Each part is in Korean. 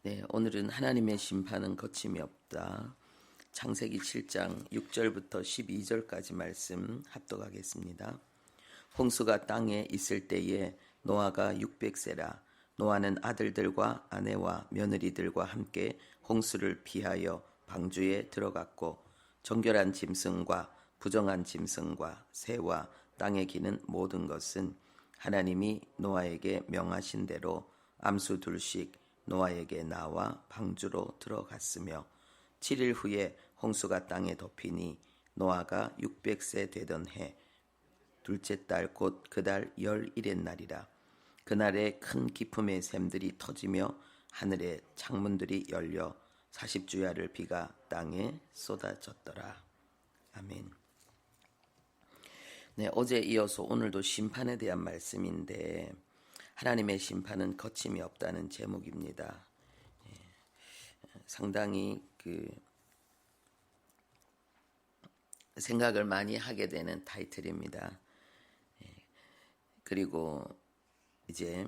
네, 오늘은 하나님의 심판은 거침이 없다. 창세기 7장 6절부터 12절까지 말씀 합독하겠습니다. 홍수가 땅에 있을 때에 노아가 600세라. 노아는 아들들과 아내와 며느리들과 함께 홍수를 피하여 방주에 들어갔고 정결한 짐승과 부정한 짐승과 새와 땅에 기는 모든 것은 하나님이 노아에게 명하신 대로 암수 둘씩 노아에게 나와 방주로 들어갔으며 7일 후에 홍수가 땅에 덮이니 노아가 600세 되던 해 둘째 달 곧 그 달 11의 날이라. 그날에 큰 기품의 샘들이 터지며 하늘의 창문들이 열려 40주야를 비가 땅에 쏟아졌더라. 아멘. 네, 어제 이어서 오늘도 심판에 대한 말씀인데 하나님의 심판은 거침이 없다는 제목입니다. 상당히 생각을 많이 하게 되는 타이틀입니다. 그리고 이제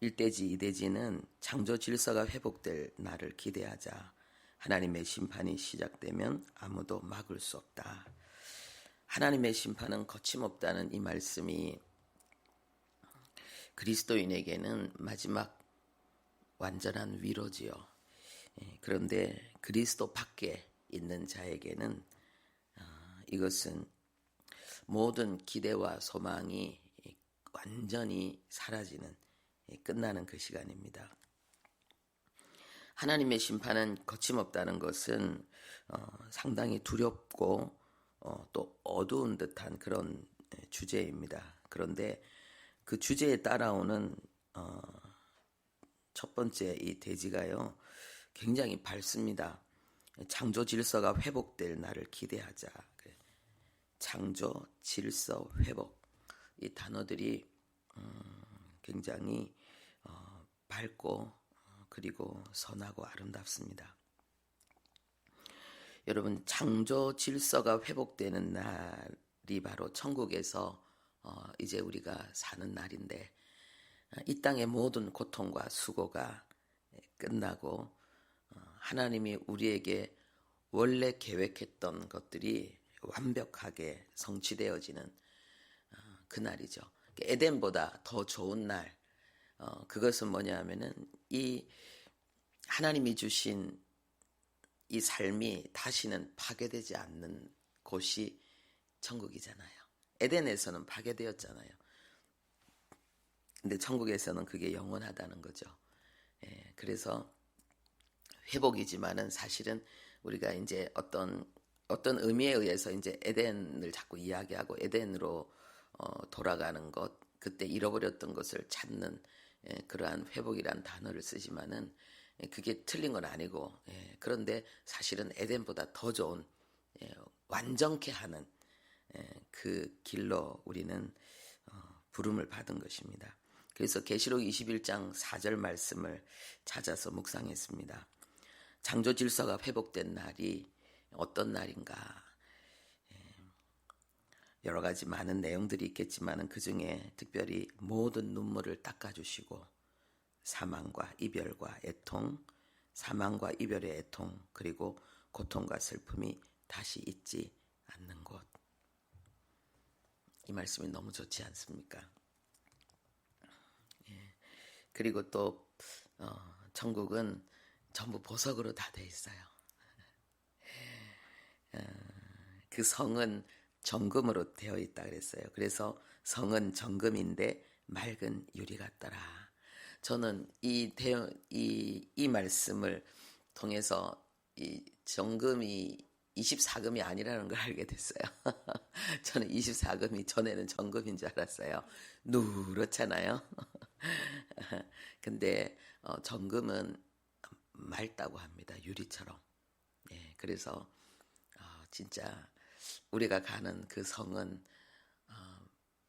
1대지, 2대지는 창조 질서가 회복될 날을 기대하자. 하나님의 심판이 시작되면 아무도 막을 수 없다. 하나님의 심판은 거침없다는 이 말씀이 그리스도인에게는 마지막 완전한 위로지요. 그런데 그리스도 밖에 있는 자에게는 이것은 모든 기대와 소망이 완전히 사라지는, 끝나는 그 시간입니다. 하나님의 심판은 거침없다는 것은 상당히 두렵고 또 어두운 듯한 그런 주제입니다. 그런데 그 주제에 따라오는 첫 번째 이 대지가요, 굉장히 밝습니다. 창조 질서가 회복될 날을 기대하자. 창조, 질서, 회복, 이 단어들이 굉장히 밝고 그리고 선하고 아름답습니다. 여러분, 창조 질서가 회복되는 날이 바로 천국에서 이제 우리가 사는 날인데, 이 땅의 모든 고통과 수고가 끝나고 하나님이 우리에게 원래 계획했던 것들이 완벽하게 성취되어지는 그 날이죠. 에덴보다 더 좋은 날, 그것은 뭐냐 하면은 이 하나님이 주신 이 삶이 다시는 파괴되지 않는 곳이 천국이잖아요. 에덴에서는 파괴되었잖아요. 근데 천국에서는 그게 영원하다는 거죠. 그래서 회복이지만은 사실은 우리가 이제 어떤 의미에 의해서 이제 에덴을 자꾸 이야기하고 에덴으로 돌아가는 것, 그때 잃어버렸던 것을 찾는 그러한 회복이란 단어를 쓰지만은 그게 틀린 건 아니고, 그런데 사실은 에덴보다 더 좋은, 완전케 하는 그 길로 우리는 부름을 받은 것입니다. 그래서 계시록 21장 4절 말씀을 찾아서 묵상했습니다. 창조 질서가 회복된 날이 어떤 날인가? 여러 가지 많은 내용들이 있겠지만 그 중에 특별히 모든 눈물을 닦아주시고 사망과 이별과 애통, 사망과 이별의 애통, 그리고 고통과 슬픔이 다시 있지 않는 곳. 이 말씀이 너무 좋지 않습니까? 그리고 또 천국은 전부 보석으로 다 돼 있어요. 그 성은 정금으로 되어 있다 그랬어요. 그래서 성은 정금인데 맑은 유리 같더라. 저는 이 말씀을 통해서 이 정금이 24금이 아니라는 걸 알게 됐어요. 저는 24금이 전에는 정금인 줄 알았어요. 누렇잖아요. 근데 정금은 맑다고 합니다. 유리처럼. 그래서 진짜 우리가 가는 그 성은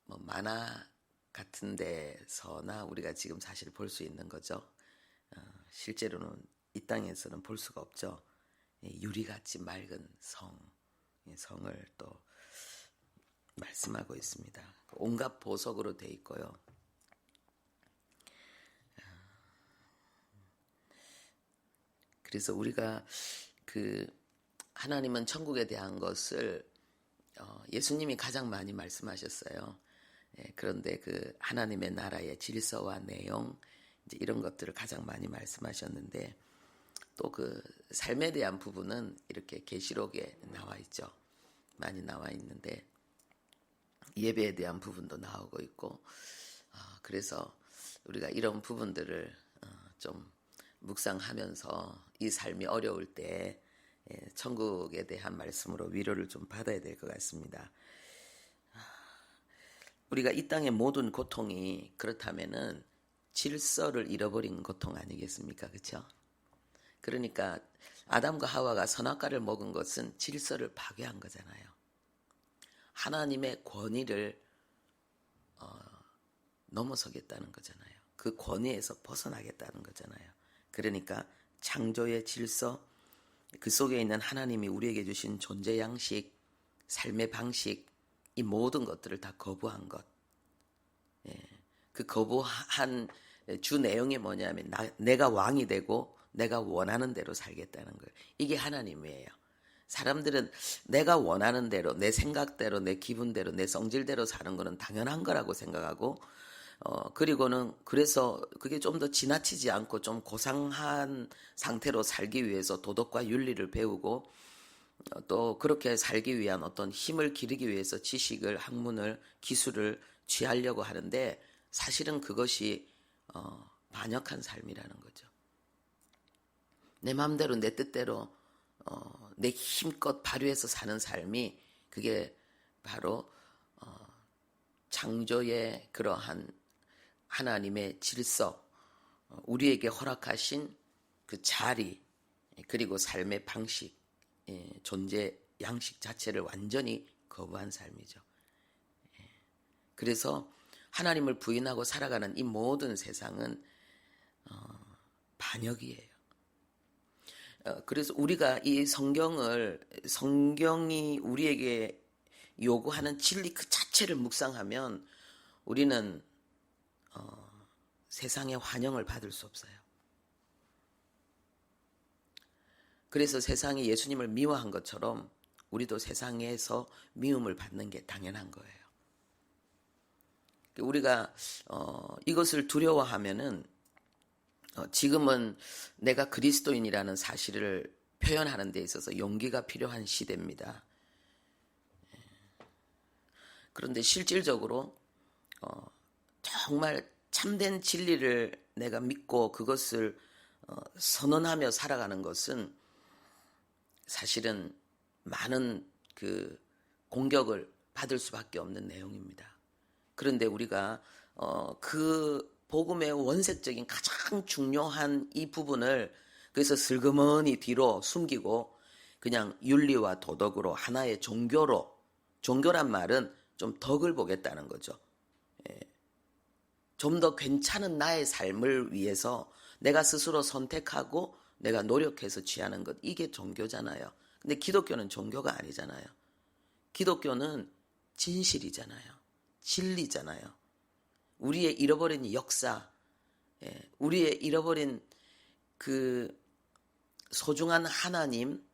뭐 만화 같은 데서나 우리가 지금 사실 볼 수 있는 거죠. 실제로는 이 땅에서는 볼 수가 없죠. 유리같이 맑은 성을 또 말씀하고 있습니다. 온갖 보석으로 돼 있고요. 그래서 우리가 하나님은 천국에 대한 것을 예수님이 가장 많이 말씀하셨어요. 그런데 하나님의 나라의 질서와 내용 이제 이런 것들을 가장 많이 말씀하셨는데 또 삶에 대한 부분은 이렇게 계시록에 나와 있죠. 많이 나와 있는데 예배에 대한 부분도 나오고 있고 그래서 우리가 이런 부분들을 좀 묵상하면서 이 삶이 어려울 때 천국에 대한 말씀으로 위로를 좀 받아야 될 것 같습니다. 우리가 이 땅의 모든 고통이 그렇다면은 질서를 잃어버린 고통 아니겠습니까? 그렇죠? 그러니까 아담과 하와가 선악과를 먹은 것은 질서를 파괴한 거잖아요. 하나님의 권위를 넘어서겠다는 거잖아요. 그 권위에서 벗어나겠다는 거잖아요. 그러니까 창조의 질서, 그 속에 있는 하나님이 우리에게 주신 존재 양식, 삶의 방식, 이 모든 것들을 다 거부한 것. 그 거부한 주 내용이 뭐냐면 내가 왕이 되고 내가 원하는 대로 살겠다는 거예요. 이게 하나님이에요. 사람들은 내가 원하는 대로, 내 생각대로, 내 기분대로, 내 성질대로 사는 거는 당연한 거라고 생각하고 그리고는 그래서 그게 좀 더 지나치지 않고 좀 고상한 상태로 살기 위해서 도덕과 윤리를 배우고 또 그렇게 살기 위한 어떤 힘을 기르기 위해서 지식을, 학문을, 기술을 취하려고 하는데 사실은 그것이 반역한 삶이라는 거죠. 내 마음대로 내 뜻대로 내 힘껏 발휘해서 사는 삶이 그게 바로 창조의 그러한 하나님의 질서, 우리에게 허락하신 그 자리, 그리고 삶의 방식, 존재 양식 자체를 완전히 거부한 삶이죠. 그래서 하나님을 부인하고 살아가는 이 모든 세상은 반역이에요. 그래서 우리가 이 성경이 우리에게 요구하는 진리 그 자체를 묵상하면 우리는 세상의 환영을 받을 수 없어요. 그래서 세상이 예수님을 미워한 것처럼 우리도 세상에서 미움을 받는 게 당연한 거예요. 우리가 이것을 두려워하면은 지금은 내가 그리스도인이라는 사실을 표현하는 데 있어서 용기가 필요한 시대입니다. 그런데 실질적으로 정말 참된 진리를 내가 믿고 그것을 선언하며 살아가는 것은 사실은 많은 공격을 받을 수밖에 없는 내용입니다. 그런데 우리가 그 복음의 원색적인 가장 중요한 이 부분을 그래서 슬그머니 뒤로 숨기고 그냥 윤리와 도덕으로 하나의 종교란 말은 좀 덕을 보겠다는 거죠. 좀 더 괜찮은 나의 삶을 위해서 내가 스스로 선택하고 내가 노력해서 취하는 것, 이게 종교잖아요. 근데 기독교는 종교가 아니잖아요. 기독교는 진실이잖아요. 진리잖아요. 우리의 잃어버린 역사, 우리의 잃어버린 그 소중한 하나님,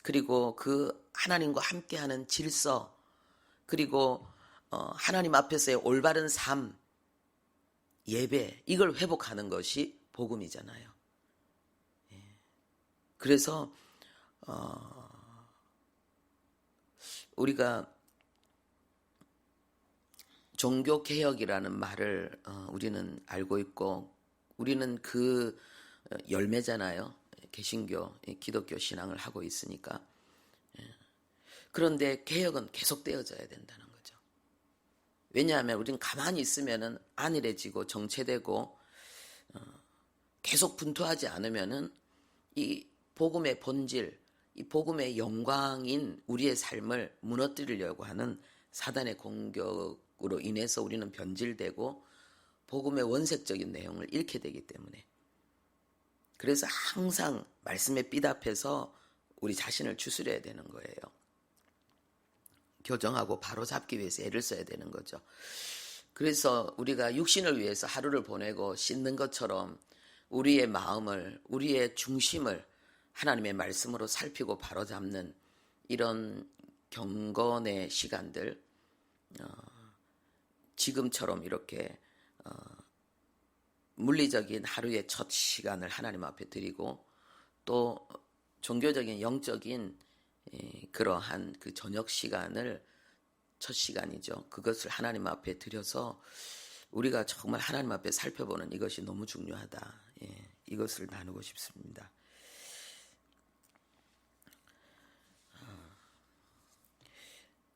그리고 그 하나님과 함께하는 질서, 그리고 하나님 앞에서의 올바른 삶, 예배, 이걸 회복하는 것이 복음이잖아요. 그래서 우리가 종교개혁이라는 말을 우리는 알고 있고 우리는 그 열매잖아요. 개신교, 기독교 신앙을 하고 있으니까. 그런데 개혁은 계속되어져야 된다는 거죠. 왜냐하면 우리는 가만히 있으면은 안일해지고 정체되고 계속 분투하지 않으면은 이 복음의 본질, 이 복음의 영광인 우리의 삶을 무너뜨리려고 하는 사단의 공격으로 인해서 우리는 변질되고 복음의 원색적인 내용을 잃게 되기 때문에, 그래서 항상 말씀에 삐답해서 우리 자신을 추스려야 되는 거예요. 교정하고 바로잡기 위해서 애를 써야 되는 거죠. 그래서 우리가 육신을 위해서 하루를 보내고 씻는 것처럼 우리의 마음을, 우리의 중심을 하나님의 말씀으로 살피고 바로잡는 이런 경건의 시간들, 지금처럼 이렇게 물리적인 하루의 첫 시간을 하나님 앞에 드리고 또 종교적인 영적인 그러한 그 저녁 시간을 첫 시간이죠. 그것을 하나님 앞에 드려서 우리가 정말 하나님 앞에 살펴보는 이것이 너무 중요하다. 이것을 나누고 싶습니다.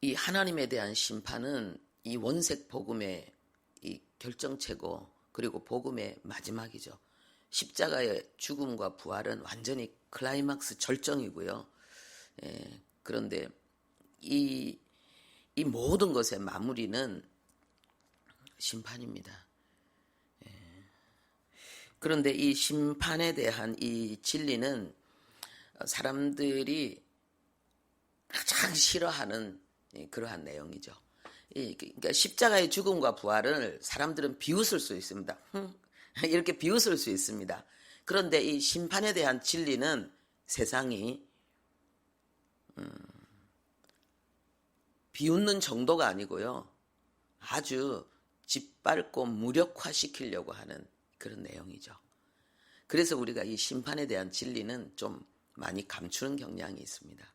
이 하나님에 대한 심판은 이 원색 복음의 이 결정체고 그리고 복음의 마지막이죠. 십자가의 죽음과 부활은 완전히 클라이막스 절정이고요. 그런데 이 모든 것의 마무리는 심판입니다. 그런데 이 심판에 대한 이 진리는 사람들이 가장 싫어하는 그러한 내용이죠. 그러니까 십자가의 죽음과 부활을 사람들은 비웃을 수 있습니다. 이렇게 비웃을 수 있습니다. 그런데 이 심판에 대한 진리는 세상이 비웃는 정도가 아니고요. 아주 짓밟고 무력화시키려고 하는 그런 내용이죠. 그래서 우리가 이 심판에 대한 진리는 좀 많이 감추는 경향이 있습니다.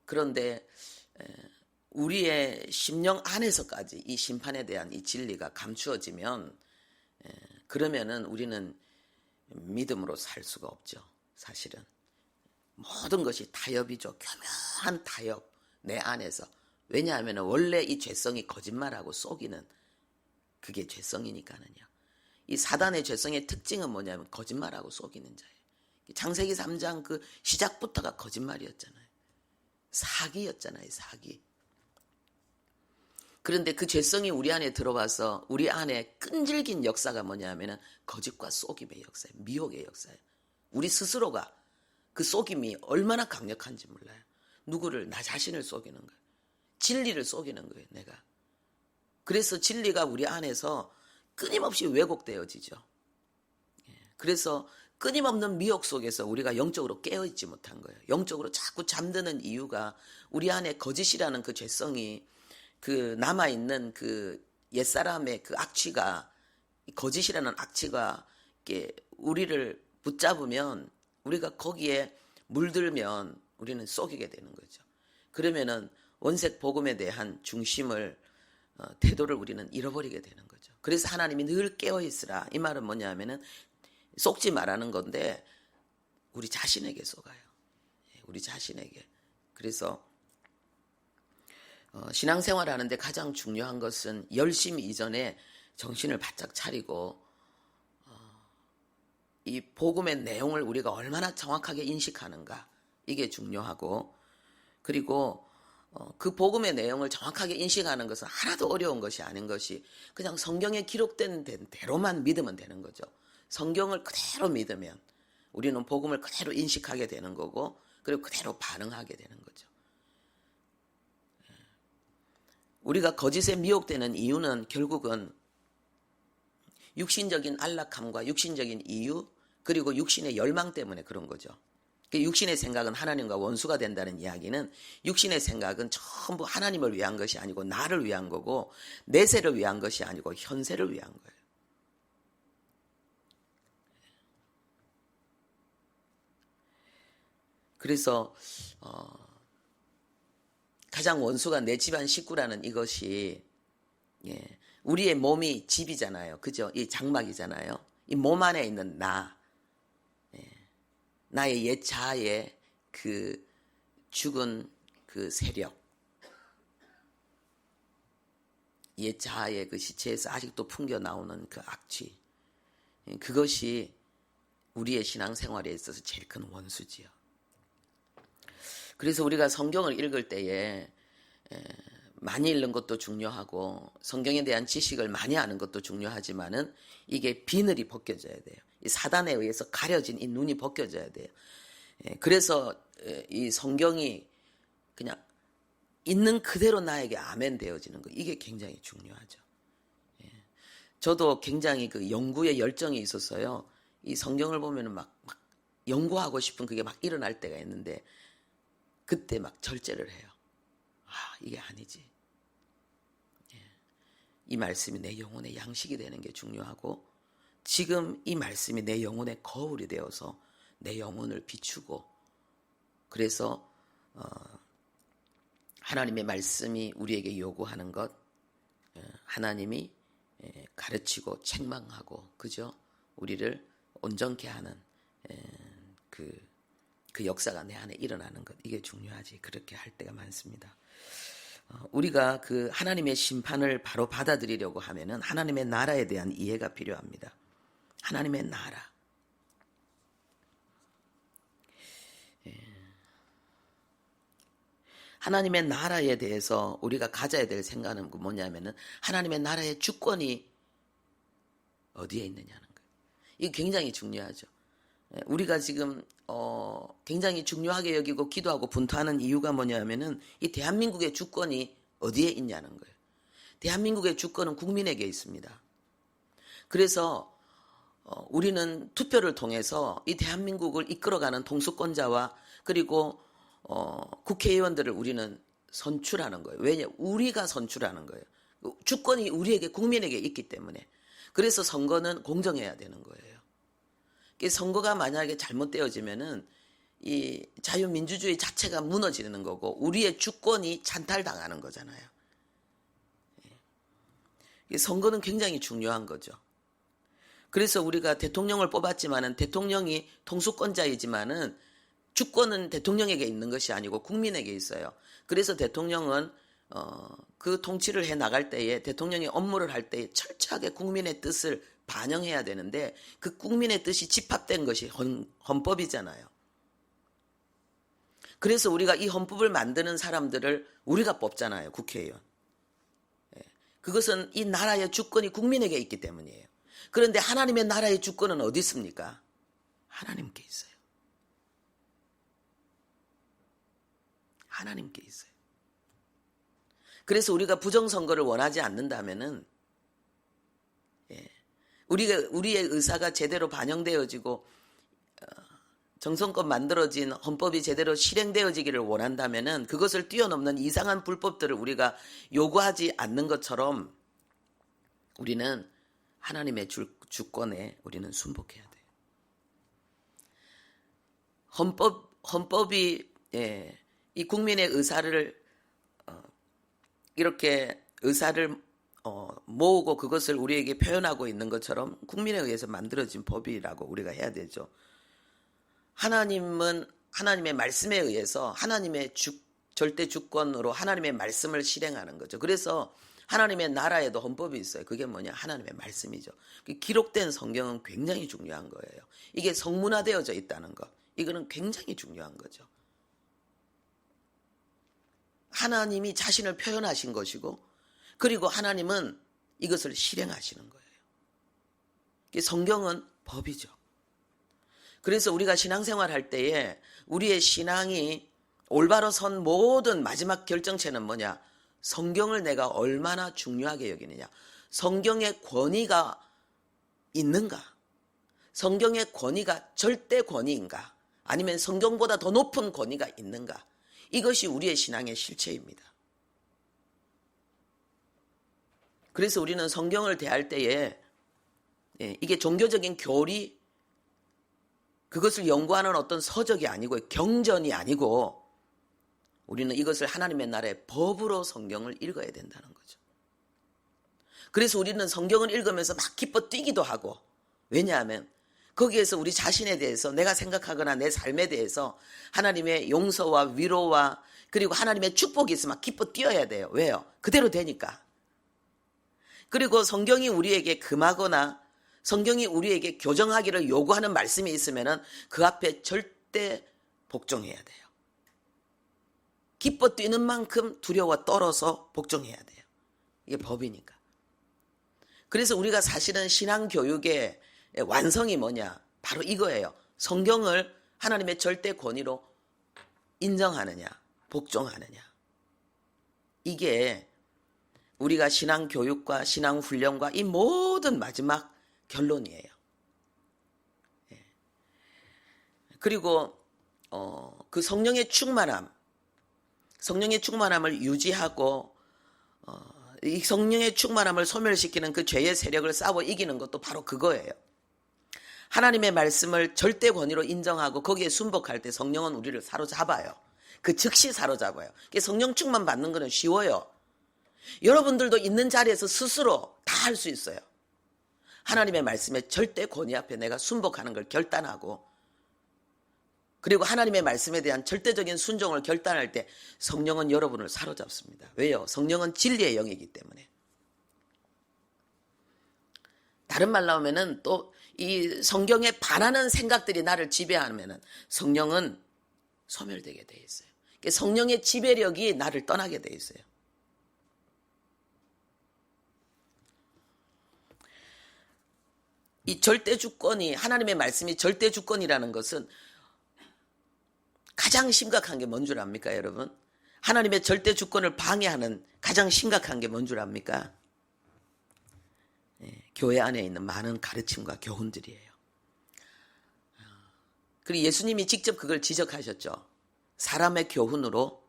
그런데 우리의 심령 안에서까지 이 심판에 대한 이 진리가 감추어지면 그러면은 우리는 믿음으로 살 수가 없죠. 사실은 모든 것이 타협이죠. 교묘한 타협 내 안에서. 왜냐하면 원래 이 죄성이 거짓말하고 속이는 그게 죄성이니까는요. 이 사단의 죄성의 특징은 뭐냐면 거짓말하고 속이는 자예요. 창세기 3장 그 시작부터가 거짓말이었잖아요. 사기였잖아요. 사기. 그런데 그 죄성이 우리 안에 들어와서 우리 안에 끈질긴 역사가 뭐냐면은 거짓과 속임의 역사예요. 미혹의 역사예요. 우리 스스로가 그 속임이 얼마나 강력한지 몰라요. 누구를? 나 자신을 속이는 거예요. 진리를 속이는 거예요. 내가. 그래서 진리가 우리 안에서 끊임없이 왜곡되어지죠. 그래서 끊임없는 미혹 속에서 우리가 영적으로 깨어있지 못한 거예요. 영적으로 자꾸 잠드는 이유가 우리 안에 거짓이라는 그 죄성이 그 남아있는 그 옛사람의 그 악취가 거짓이라는 악취가 이렇게 우리를 붙잡으면 우리가 거기에 물들면 우리는 속이게 되는 거죠. 그러면은 원색 복음에 대한 중심을 태도를 우리는 잃어버리게 되는 거죠. 그래서 하나님이 늘 깨어있으라. 이 말은 뭐냐면은 속지 말라는 건데 우리 자신에게 속아요. 우리 자신에게. 그래서 신앙생활 하는데 가장 중요한 것은 열심히 이전에 정신을 바짝 차리고 이 복음의 내용을 우리가 얼마나 정확하게 인식하는가 이게 중요하고 그리고 그 복음의 내용을 정확하게 인식하는 것은 하나도 어려운 것이 아닌 것이 그냥 성경에 기록된 대로만 믿으면 되는 거죠. 성경을 그대로 믿으면 우리는 복음을 그대로 인식하게 되는 거고 그리고 그대로 반응하게 되는 거죠. 우리가 거짓에 미혹되는 이유는 결국은 육신적인 안락함과 육신적인 이유 그리고 육신의 열망 때문에 그런 거죠. 육신의 생각은 하나님과 원수가 된다는 이야기는 육신의 생각은 전부 하나님을 위한 것이 아니고 나를 위한 거고 내세를 위한 것이 아니고 현세를 위한 거예요. 그래서 가장 원수가 내 집안 식구라는 이것이 우리의 몸이 집이잖아요. 그죠? 이 장막이잖아요. 이 몸 안에 있는 나의 옛 자아의 그 죽은 그 세력, 옛 자아의 그 시체에서 아직도 풍겨 나오는 그 악취, 그것이 우리의 신앙생활에 있어서 제일 큰 원수지요. 그래서 우리가 성경을 읽을 때에 많이 읽는 것도 중요하고 성경에 대한 지식을 많이 아는 것도 중요하지만은 이게 비늘이 벗겨져야 돼요. 이 사단에 의해서 가려진 이 눈이 벗겨져야 돼요. 그래서 이 성경이 그냥 있는 그대로 나에게 아멘 되어지는 거 이게 굉장히 중요하죠. 저도 굉장히 그 연구에 열정이 있었어요. 이 성경을 보면은 막 연구하고 싶은 그게 막 일어날 때가 있는데 그때 막 절제를 해요. 이게 아니지. 이 말씀이 내 영혼의 양식이 되는 게 중요하고 지금 이 말씀이 내 영혼의 거울이 되어서 내 영혼을 비추고 그래서 하나님의 말씀이 우리에게 요구하는 것 하나님이 가르치고 책망하고 그죠? 우리를 온전케 하는 그 역사가 내 안에 일어나는 것 이게 중요하지. 그렇게 할 때가 많습니다. 우리가 그 하나님의 심판을 바로 받아들이려고 하면은 하나님의 나라에 대한 이해가 필요합니다. 하나님의 나라. 하나님의 나라에 대해서 우리가 가져야 될 생각은 뭐냐면은 하나님의 나라의 주권이 어디에 있느냐는 거예요. 이게 굉장히 중요하죠. 우리가 지금 굉장히 중요하게 여기고 기도하고 분투하는 이유가 뭐냐면은 이 대한민국의 주권이 어디에 있냐는 거예요. 대한민국의 주권은 국민에게 있습니다. 그래서 우리는 투표를 통해서 이 대한민국을 이끌어가는 통수권자와 그리고 국회의원들을 우리는 선출하는 거예요. 왜냐? 우리가 선출하는 거예요. 주권이 우리에게 국민에게 있기 때문에. 그래서 선거는 공정해야 되는 거예요. 선거가 만약에 잘못되어지면은 이 자유민주주의 자체가 무너지는 거고 우리의 주권이 찬탈당하는 거잖아요. 선거는 굉장히 중요한 거죠. 그래서 우리가 대통령을 뽑았지만은 대통령이 통수권자이지만은 주권은 대통령에게 있는 것이 아니고 국민에게 있어요. 그래서 대통령은 그 통치를 해 나갈 때에 대통령이 업무를 할 때에 철저하게 국민의 뜻을 반영해야 되는데 그 국민의 뜻이 집합된 것이 헌법이잖아요. 그래서 우리가 이 헌법을 만드는 사람들을 우리가 뽑잖아요. 국회의원. 그것은 이 나라의 주권이 국민에게 있기 때문이에요. 그런데 하나님의 나라의 주권은 어디 있습니까? 하나님께 있어요. 하나님께 있어요. 그래서 우리가 부정선거를 원하지 않는다면은 우리의 의사가 제대로 반영되어지고 정성껏 만들어진 헌법이 제대로 실행되어지기를 원한다면은 그것을 뛰어넘는 이상한 불법들을 우리가 요구하지 않는 것처럼 우리는 하나님의 주권에 우리는 순복해야 돼요. 헌법이 이 국민의 의사를 이렇게 의사를 모으고 그것을 우리에게 표현하고 있는 것처럼 국민에 의해서 만들어진 법이라고 우리가 해야 되죠. 하나님은 하나님의 말씀에 의해서 하나님의 절대 주권으로 하나님의 말씀을 실행하는 거죠. 그래서 하나님의 나라에도 헌법이 있어요. 그게 뭐냐? 하나님의 말씀이죠. 기록된 성경은 굉장히 중요한 거예요. 이게 성문화되어져 있다는 것. 이거는 굉장히 중요한 거죠. 하나님이 자신을 표현하신 것이고 그리고 하나님은 이것을 실행하시는 거예요. 성경은 법이죠. 그래서 우리가 신앙생활 할 때에 우리의 신앙이 올바로 선 모든 마지막 결정체는 뭐냐? 성경을 내가 얼마나 중요하게 여기느냐? 성경의 권위가 있는가? 성경의 권위가 절대 권위인가? 아니면 성경보다 더 높은 권위가 있는가? 이것이 우리의 신앙의 실체입니다. 그래서 우리는 성경을 대할 때에 이게 종교적인 교리 그것을 연구하는 어떤 서적이 아니고 경전이 아니고 우리는 이것을 하나님의 나라의 법으로 성경을 읽어야 된다는 거죠. 그래서 우리는 성경을 읽으면서 막 기뻐 뛰기도 하고 왜냐하면 거기에서 우리 자신에 대해서 내가 생각하거나 내 삶에 대해서 하나님의 용서와 위로와 그리고 하나님의 축복이 있으면 기뻐 뛰어야 돼요. 왜요? 그대로 되니까. 그리고 성경이 우리에게 금하거나 성경이 우리에게 교정하기를 요구하는 말씀이 있으면 그 앞에 절대 복종해야 돼요. 기뻐 뛰는 만큼 두려워 떨어서 복종해야 돼요. 이게 법이니까. 그래서 우리가 사실은 신앙교육의 완성이 뭐냐? 바로 이거예요. 성경을 하나님의 절대 권위로 인정하느냐, 복종하느냐. 이게 우리가 신앙교육과 신앙훈련과 이 모든 마지막 결론이에요. 그리고 그 성령의 충만함을 유지하고 이 성령의 충만함을 소멸시키는 그 죄의 세력을 싸워 이기는 것도 바로 그거예요. 하나님의 말씀을 절대 권위로 인정하고 거기에 순복할 때 성령은 우리를 사로잡아요. 그 즉시 사로잡아요. 성령 충만 받는 거는 쉬워요. 여러분들도 있는 자리에서 스스로 다 할 수 있어요. 하나님의 말씀에 절대 권위 앞에 내가 순복하는 걸 결단하고, 그리고 하나님의 말씀에 대한 절대적인 순종을 결단할 때 성령은 여러분을 사로잡습니다. 왜요? 성령은 진리의 영이기 때문에. 다른 말로 하면은 또 이 성경에 반하는 생각들이 나를 지배하면은 성령은 소멸되게 돼 있어요. 성령의 지배력이 나를 떠나게 돼 있어요. 이 절대 주권이, 하나님의 말씀이 절대 주권이라는 것은 가장 심각한 게 뭔 줄 압니까, 여러분? 하나님의 절대 주권을 방해하는 가장 심각한 게 뭔 줄 압니까? 교회 안에 있는 많은 가르침과 교훈들이에요. 그리고 예수님이 직접 그걸 지적하셨죠. 사람의 교훈으로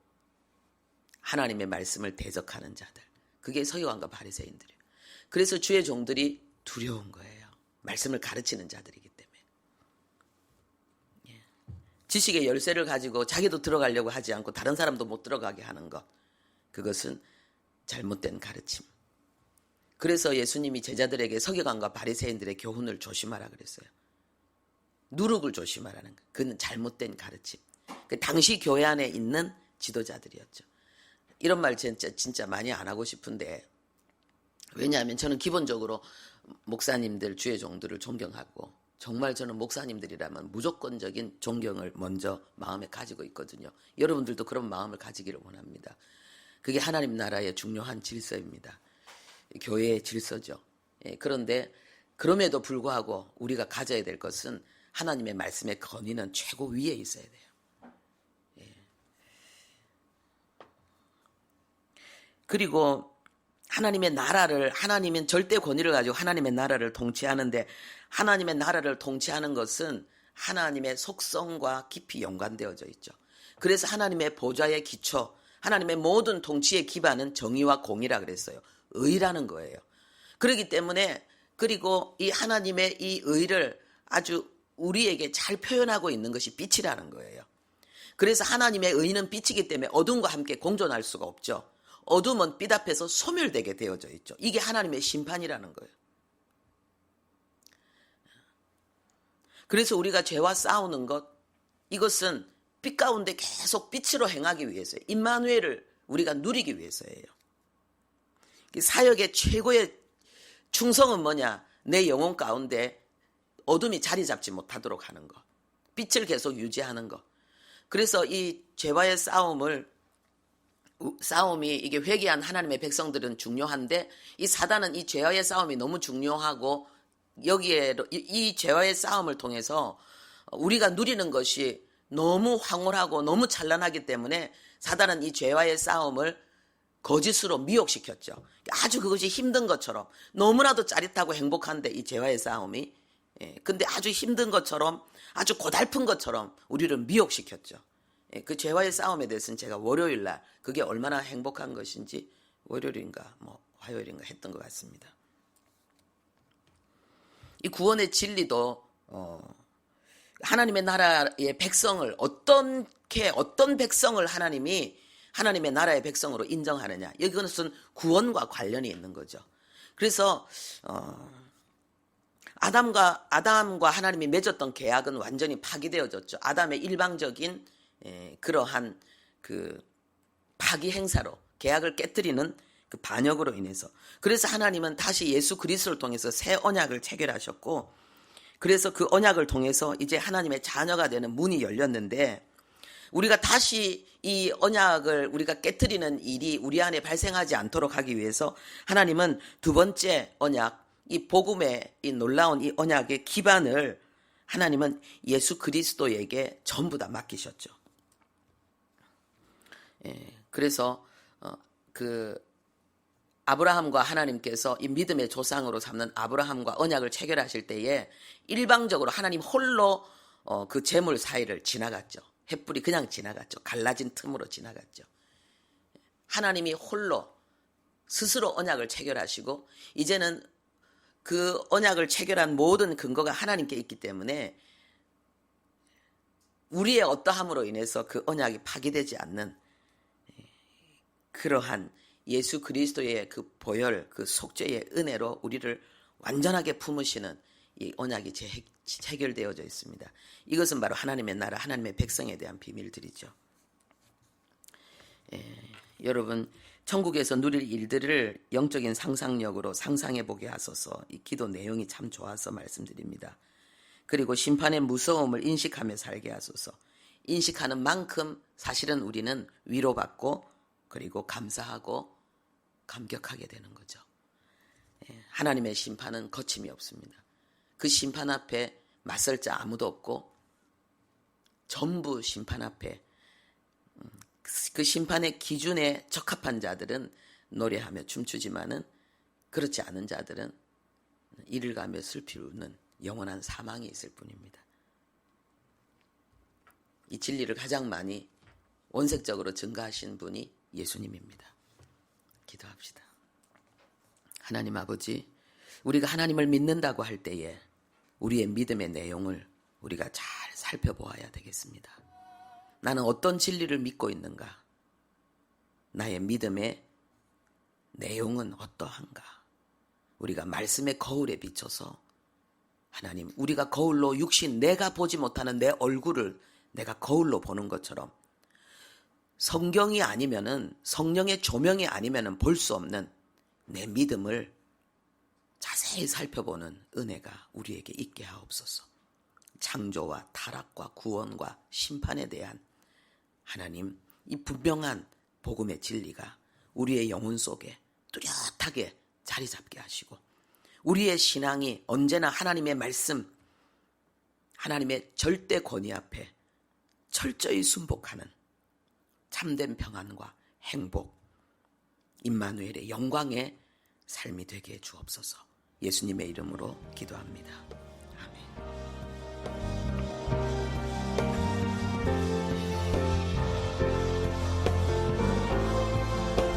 하나님의 말씀을 대적하는 자들. 그게 서기관과 바리새인들이에요. 그래서 주의 종들이 두려운 거예요. 말씀을 가르치는 자들이기 때문에. 지식의 열쇠를 가지고 자기도 들어가려고 하지 않고 다른 사람도 못 들어가게 하는 것. 그것은 잘못된 가르침. 그래서 예수님이 제자들에게 서기관과 바리새인들의 교훈을 조심하라 그랬어요. 누룩을 조심하라는 거. 그건 잘못된 가르침. 그 당시 교회 안에 있는 지도자들이었죠. 이런 말 진짜 많이 안 하고 싶은데, 왜냐하면 저는 기본적으로 목사님들, 주의 종들을 존경하고, 정말 저는 목사님들이라면 무조건적인 존경을 먼저 마음에 가지고 있거든요. 여러분들도 그런 마음을 가지기를 원합니다. 그게 하나님 나라의 중요한 질서입니다. 교회의 질서죠. 그런데 그럼에도 불구하고 우리가 가져야 될 것은 하나님의 말씀의 권위는 최고 위에 있어야 돼요. 그리고 하나님은 절대 권위를 가지고 하나님의 나라를 통치하는데, 하나님의 나라를 통치하는 것은 하나님의 속성과 깊이 연관되어져 있죠. 그래서 하나님의 보좌의 기초, 하나님의 모든 통치의 기반은 정의와 공의라 그랬어요. 의라는 거예요. 그렇기 때문에, 그리고 이 하나님의 이 의를 아주 우리에게 잘 표현하고 있는 것이 빛이라는 거예요. 그래서 하나님의 의는 빛이기 때문에 어둠과 함께 공존할 수가 없죠. 어둠은 빛 앞에서 소멸되게 되어져 있죠. 이게 하나님의 심판이라는 거예요. 그래서 우리가 죄와 싸우는 것, 이것은 빛 가운데 계속 빛으로 행하기 위해서예요. 임마누엘을 우리가 누리기 위해서예요. 사역의 최고의 충성은 뭐냐? 내 영혼 가운데 어둠이 자리 잡지 못하도록 하는 것. 빛을 계속 유지하는 것. 그래서 이 죄와의 싸움이 이게 회개한 하나님의 백성들은 중요한데, 이 사단은 이 죄와의 싸움이 너무 중요하고, 여기에 이 죄와의 싸움을 통해서 우리가 누리는 것이 너무 황홀하고 너무 찬란하기 때문에 사단은 이 죄와의 싸움을 거짓으로 미혹시켰죠. 아주 그것이 힘든 것처럼, 너무나도 짜릿하고 행복한데 이 죄와의 싸움이, 근데 아주 힘든 것처럼, 아주 고달픈 것처럼 우리를 미혹시켰죠. 그 죄와의 싸움에 대해서는 제가 월요일날 그게 얼마나 행복한 것인지 월요일인가 화요일인가 했던 것 같습니다. 이 구원의 진리도 하나님의 나라의 백성을 어떤 백성을 하나님이 하나님의 나라의 백성으로 인정하느냐, 이것은 구원과 관련이 있는 거죠. 그래서 아담과 하나님이 맺었던 계약은 완전히 파기되어졌죠. 아담의 일방적인 그러한 그 파기 행사로, 계약을 깨뜨리는 그 반역으로 인해서. 그래서 하나님은 다시 예수 그리스도를 통해서 새 언약을 체결하셨고, 그래서 그 언약을 통해서 이제 하나님의 자녀가 되는 문이 열렸는데, 우리가 다시 이 언약을 우리가 깨뜨리는 일이 우리 안에 발생하지 않도록 하기 위해서 하나님은 두 번째 언약, 이 복음의 이 놀라운 이 언약의 기반을 하나님은 예수 그리스도에게 전부 다 맡기셨죠. 그래서 그 아브라함과 하나님께서 이 믿음의 조상으로 삼는 아브라함과 언약을 체결하실 때에 일방적으로 하나님 홀로 그 재물 사이를 지나갔죠. 횃불이 그냥 지나갔죠. 갈라진 틈으로 지나갔죠. 하나님이 홀로 스스로 언약을 체결하시고 이제는 그 언약을 체결한 모든 근거가 하나님께 있기 때문에 우리의 어떠함으로 인해서 그 언약이 파기되지 않는 그러한 예수 그리스도의 그 보혈, 그 속죄의 은혜로 우리를 완전하게 품으시는 이 언약이 체결되어져 있습니다. 이것은 바로 하나님의 나라, 하나님의 백성에 대한 비밀들이죠. 여러분, 천국에서 누릴 일들을 영적인 상상력으로 상상해보게 하소서. 이 기도 내용이 참 좋아서 말씀드립니다. 그리고 심판의 무서움을 인식하며 살게 하소서. 인식하는 만큼 사실은 우리는 위로받고 그리고 감사하고 감격하게 되는 거죠. 하나님의 심판은 거침이 없습니다. 그 심판 앞에 맞설 자 아무도 없고 전부 심판 앞에 그 심판의 기준에 적합한 자들은 노래하며 춤추지만은 그렇지 않은 자들은 이를 가며 슬피 우는 영원한 사망이 있을 뿐입니다. 이 진리를 가장 많이 원색적으로 증가하신 분이 예수님입니다. 기도합시다. 하나님 아버지, 우리가 하나님을 믿는다고 할 때에 우리의 믿음의 내용을 우리가 잘 살펴보아야 되겠습니다. 나는 어떤 진리를 믿고 있는가? 나의 믿음의 내용은 어떠한가? 우리가 말씀의 거울에 비춰서 하나님, 우리가 거울로 육신, 내가 보지 못하는 내 얼굴을 내가 거울로 보는 것처럼 성경이 아니면은, 성령의 조명이 아니면은 볼 수 없는 내 믿음을 자세히 살펴보는 은혜가 우리에게 있게 하옵소서. 창조와 타락과 구원과 심판에 대한 하나님, 이 분명한 복음의 진리가 우리의 영혼 속에 뚜렷하게 자리 잡게 하시고 우리의 신앙이 언제나 하나님의 말씀, 하나님의 절대 권위 앞에 철저히 순복하는 참된 평안과 행복, 임마누엘의 영광의 삶이 되게 해 주옵소서. 예수님의 이름으로 기도합니다.